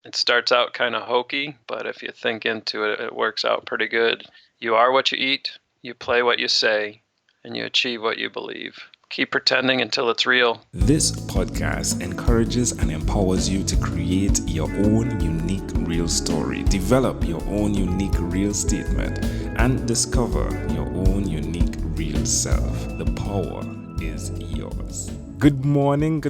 It starts out kind of hokey, but if you think into it, it works out pretty good. You are what you eat, you play what you say, and you achieve what you believe. Keep pretending until it's real. This podcast encourages and empowers you to create your own unique real story, develop your own unique real statement, and discover your own unique real self. The power is yours. Good morning,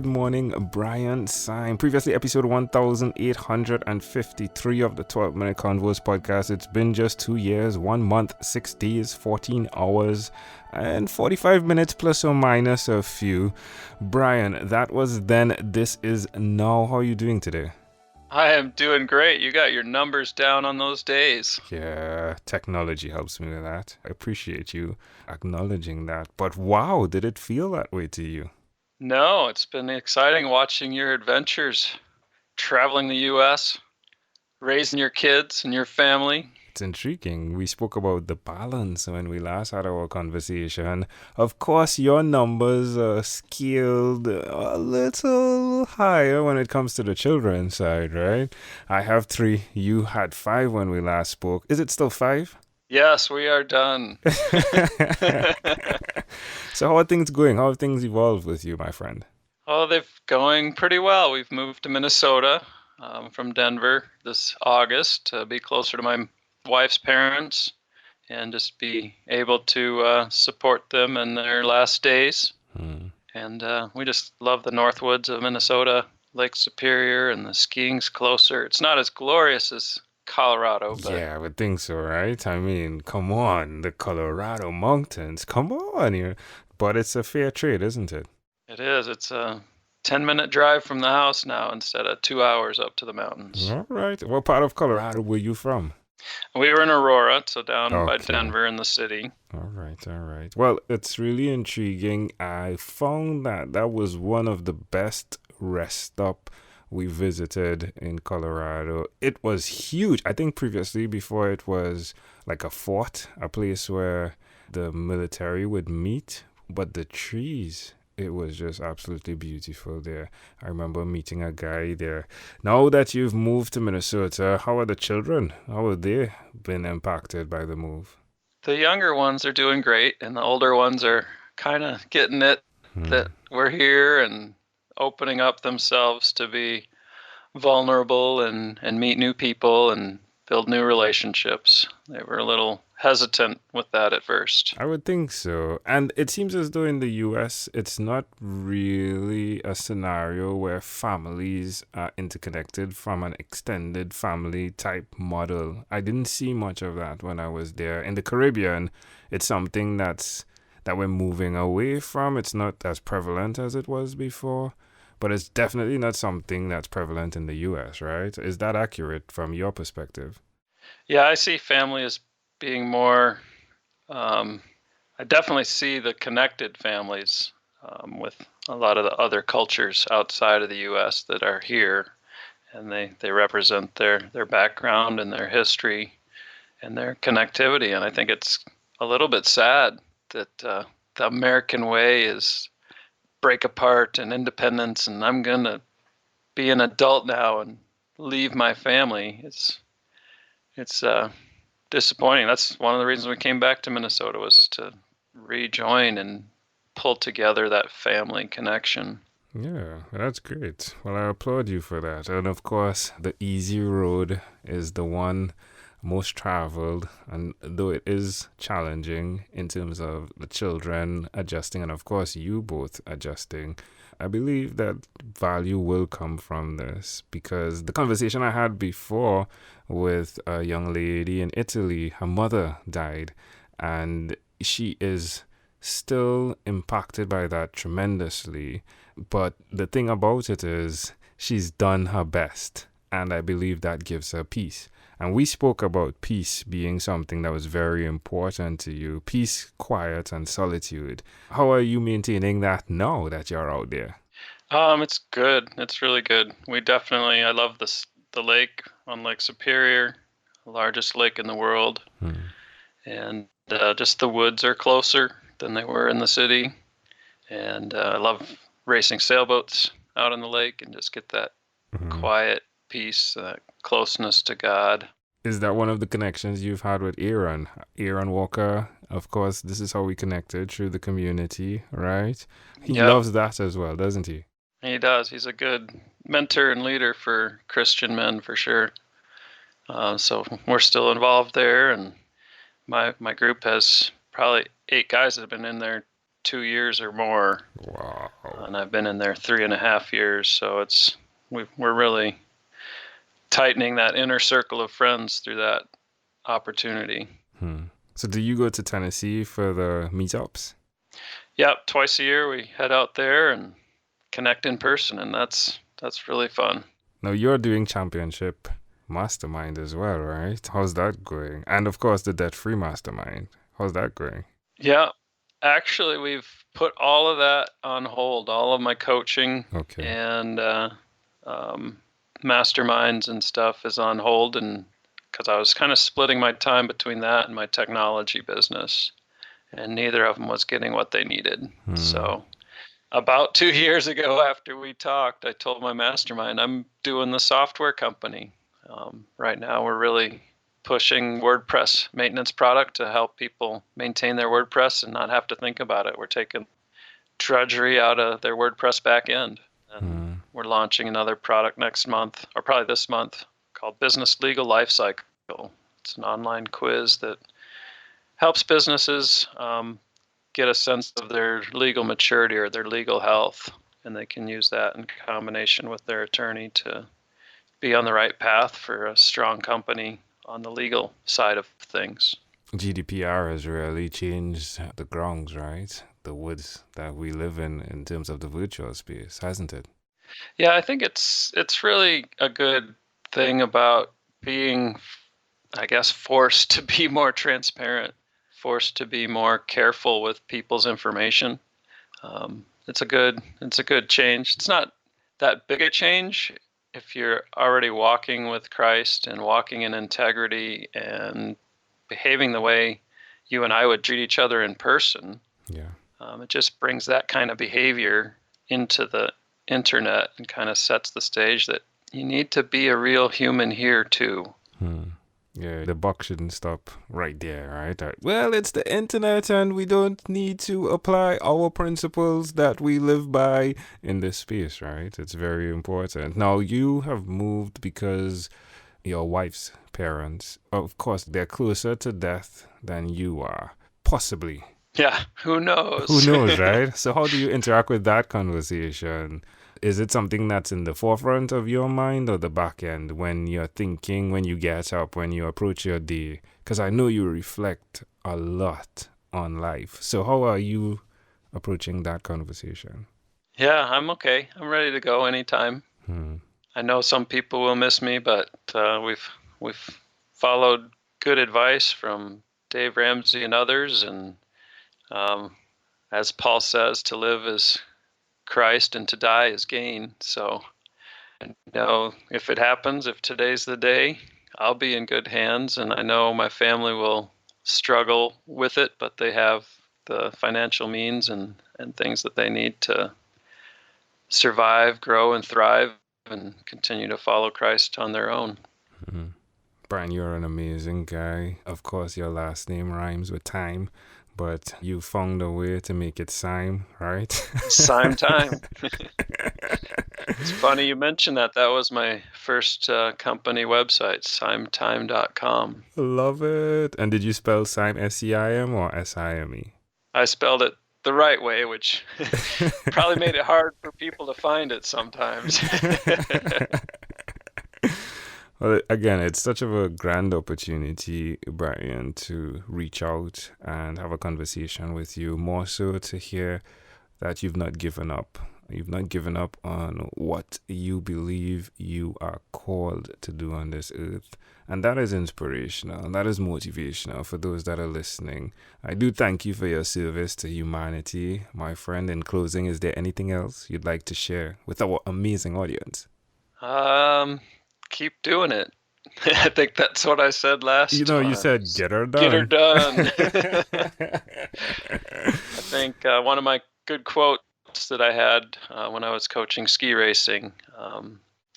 Brian Seim. Previously, episode 1853 of the 12-Minute Convos podcast. It's been just 2 years, 1 month, 6 days, 14 hours, and 45 minutes plus or minus a few. Brian, that was then, this is now. How are you doing today? I am doing great. You got your numbers down on those days. Yeah, technology helps me with that. I appreciate you acknowledging that. But wow, did it feel that way to you? No, it's been exciting watching your adventures, traveling the U.S., raising your kids and your family. It's intriguing. We spoke about the balance when we last had our conversation. Of course, your numbers are scaled a little higher when it comes to the children's side, right? I have 3. You had 5 when we last spoke. Is it still 5? Yes, we are done. So how are things going? How have things evolved with you, my friend? Oh, they're going pretty well. We've moved to Minnesota from Denver this August to be closer to my wife's parents and just be able to support them in their last days. And we just love the Northwoods of Minnesota, Lake Superior, and the skiing's closer. It's not as glorious as Colorado, but Yeah, I would think so, right? I mean, come on, the Colorado mountains, come on here. But it's a fair trade, isn't it? it is. It's a 10-minute drive from the house now instead of 2 hours up to the mountains. All right. What part of Colorado were you from? We were in Aurora, so down by Okay. Denver in the city. All right. Well, it's really intriguing. I found that was one of the best rest stop we visited in Colorado. It was huge. I think previously, before, it was like a fort, a place where the military would meet, but the trees, it was just absolutely beautiful there. I remember meeting a guy there. Now that you've moved to Minnesota, how are the children? How have they been impacted by the move? The younger ones are doing great, and the older ones are kind of getting it that we're here and opening up themselves to be vulnerable and meet new people and build new relationships. They were a little hesitant with that at first. I would think so. And it seems as though in the US, it's not really a scenario where families are interconnected from an extended family type model. I didn't see much of that when I was there. In the Caribbean, it's something that we're moving away from. It's not as prevalent as it was before, but it's definitely not something that's prevalent in the US, right? Is that accurate from your perspective? Yeah, I see family as being more, I definitely see the connected families with a lot of the other cultures outside of the U.S. that are here, and they represent their background and their history and their connectivity. And I think it's a little bit sad that the American way is break apart and independence, and I'm going to be an adult now and leave my family. It's disappointing. That's one of the reasons we came back to Minnesota, was to rejoin and pull together that family connection. Yeah, that's great. Well, I applaud you for that. And of course, the easy road is the one most traveled. And though it is challenging in terms of the children adjusting, and of course, you both adjusting, I believe that value will come from this, because the conversation I had before with a young lady in Italy, her mother died, and she is still impacted by that tremendously. But the thing about it is, she's done her best, and I believe that gives her peace. And we spoke about peace being something that was very important to you. Peace, quiet, and solitude. How are you maintaining that now that you're out there? It's good. It's really good. I love the lake on Lake Superior, the largest lake in the world. And just the woods are closer than they were in the city. And I love racing sailboats out on the lake and just get that quiet peace, that closeness to God. Is that one of the connections you've had with Aaron? Aaron Walker, of course, this is how we connected through the community, right? He Yep, loves that as well, doesn't he? he does. He's a good mentor and leader for Christian men for sure. So we're still involved there, and my group has probably 8 guys that have been in there 2 years or more, Wow. and I've been in there 3.5 years. So we're really tightening that inner circle of friends through that opportunity. So do you go to Tennessee for the meetups? Yep, twice a year we head out there and connect in person, and that's really fun. Now you're doing championship mastermind as well, right? How's that going? And of course the debt-free mastermind. How's that going? Yeah, actually we've put all of that on hold. All of my coaching Okay. and masterminds and stuff is on hold, and because I was kind of splitting my time between that and my technology business, and neither of them was getting what they needed. So about 2 years ago, after we talked, I told my mastermind I'm doing the software company. Right now we're really pushing WordPress maintenance product to help people maintain their WordPress and not have to think about it. We're taking drudgery out of their WordPress backend, and we're launching another product next month, or probably this month, called Business Legal Lifecycle. It's an online quiz that helps businesses get a sense of their legal maturity or their legal health, and they can use that in combination with their attorney to be on the right path for a strong company on the legal side of things. GDPR has really changed the grounds, right? The woods that we live in terms of the virtual space, hasn't it? Yeah, I think it's really a good thing about being, I guess, forced to be more transparent, forced to be more careful with people's information. It's a good change. It's not that big a change if you're already walking with Christ and walking in integrity and behaving the way you and I would treat each other in person. Yeah. It just brings that kind of behavior into the internet and kind of sets the stage that you need to be a real human here too. Yeah, the buck shouldn't stop right there, right? Well, it's the internet and we don't need to apply our principles that we live by in this space, right? It's very important. Now, you have moved because your wife's parents, of course, they're closer to death than you are, possibly. Yeah, who knows? Who knows, right? So how do you interact with that conversation? Is it something that's in the forefront of your mind or the back end when you're thinking, when you get up, when you approach your day? Because I know you reflect a lot on life. So how are you approaching that conversation? Yeah, I'm okay. I'm ready to go anytime. I know some people will miss me, but we've followed good advice from Dave Ramsey and others, and as Paul says, to live is Christ and to die is gain. So, you know, if it happens, if today's the day, I'll be in good hands, and I know my family will struggle with it, but they have the financial means and things that they need to survive, grow, and thrive, and continue to follow Christ on their own. Brian, you're an amazing guy. Of course, your last name rhymes with time, but you found a way to make it Seim, right? Seim time. It's funny you mentioned that. That was my first company website, seimtime.com. Love it. And did you spell Seim S-E-I-M or S-I-M-E? I spelled it the right way, which probably made it hard for people to find it sometimes. Well, again, it's such of a grand opportunity, Brian, to reach out and have a conversation with you, more so to hear that you've not given up. You've not given up on what you believe you are called to do on this earth. And that is inspirational. That is motivational for those that are listening. I do thank you for your service to humanity, my friend. In closing, is there anything else you'd like to share with our amazing audience? Keep doing it. I think that's what I said last time. You said get her done. Get her done. I think one of my good quotes that I had when I was coaching ski racing,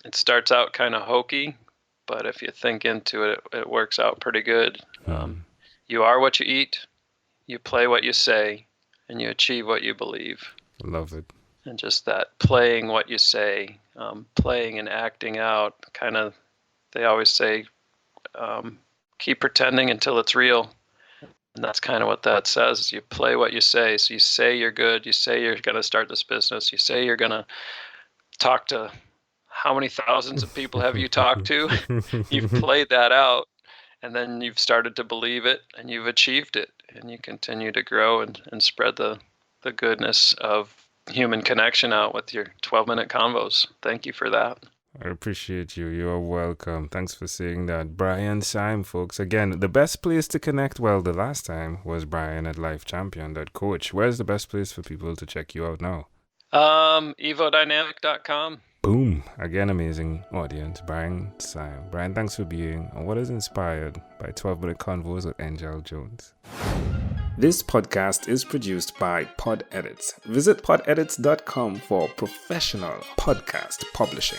It starts out kind of hokey, but if you think into it, it works out pretty good. You are what you eat, you play what you say, and you achieve what you believe. Love it. And just that playing what you say, playing and acting out, kind of, they always say, keep pretending until it's real. And that's kind of what that says. You play what you say. So you say you're good. You say you're going to start this business. You say you're going to talk to how many thousands of people have you talked to? You've played that out, and then you've started to believe it, and you've achieved it, and you continue to grow and spread the goodness of human connection out with your 12-minute convos. Thank you for that. I appreciate you. You're welcome. Thanks for saying that. Brian Seim, folks. Again, the best place to connect, well, the last time was Brian at lifechampion.coach. Where's the best place for people to check you out now? Evodynamic.com. Boom. Again, amazing audience. Brian Seim. Brian, thanks for being on what is inspired by 12-minute convos with Angel Jones. This podcast is produced by Pod Edits. Visit podedits.com for professional podcast publishing.